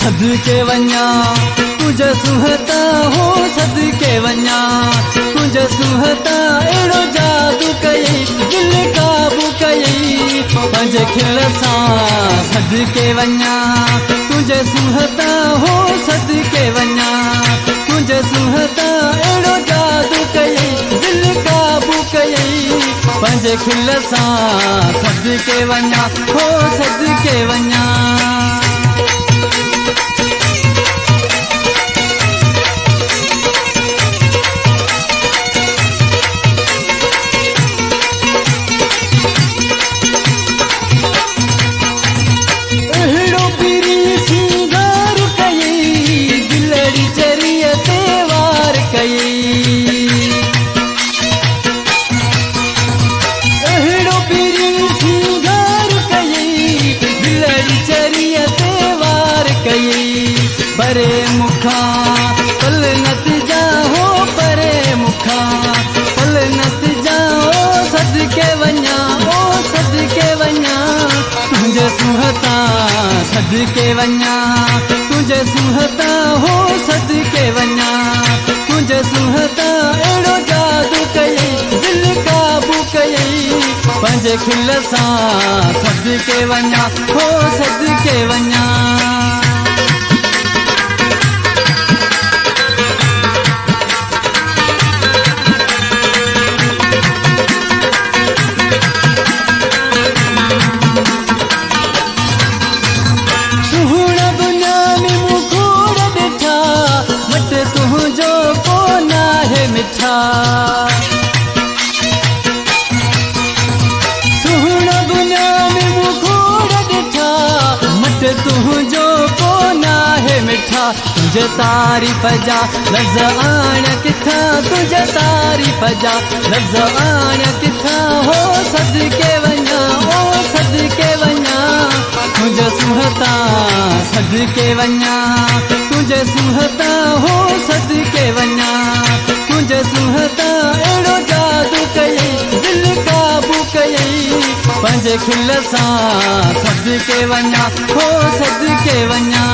सदके वञा तुझे सुहता हो, सदके वञा तुझे सुहता अहिड़ो जादू कई दिल काबू कई पंहिंजे खिल सां। सदके वञा तुझे सुहता हो, सदके वञा तुझे सुहता अहिड़ो जादू कई दिल काबू कई पंहिंजे खिल सां। सदके वञा हो, सदके वञा। परे मुखा पल नत जाओ, परे मुखा पल नत जाओ, सदके वञा ओ सदके वञा तुझे सुहता। सदके वञा तुझे सुहता हो, सदके वञा तुझे सुहता अहिड़ो जादू कई दिल काबू कई पंहिंजे खिल सां। सदके वञा हो, सदके वञा। सुहिणा दुनिया में मुखोड़ ॾिठा, मट तुंहिंजो कोन आहे मिठा। तुंहिंजे तारीफ़ जा लफ़्ज़ आण किथां, तुंहिंजे तारीफ़ जा लफ़्ज़ आण किथां हो। सदके वञा ओ सदके वञा तुंहिंजे सुहता। सदके वञा तुंहिंजे सुहता हो, सदके वञा तुंहिंजे सुहता अहिड़ो जादू कई दिल काबू कई पंहिंजे खिल सां। सदके वञा हो, सदके वञा।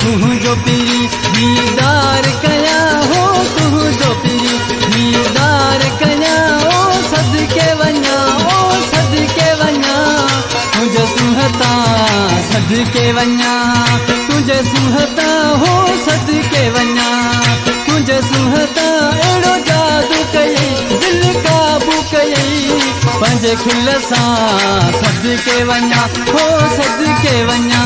तुंहिंजो पीरी दीदार कया हो, तुंहिंजो पीरी दीदार कया ओ सदके वञा ओ सदके वञा तुंहिंजे सुहता। सदके वञा तुंहिंजे सुहता हो, सदके वञा तुंहिंजे सुहता अहिड़ो जादू कई दिल काबू कई पंहिंजे खिल सां। सदके वञा हो, सदके वञा।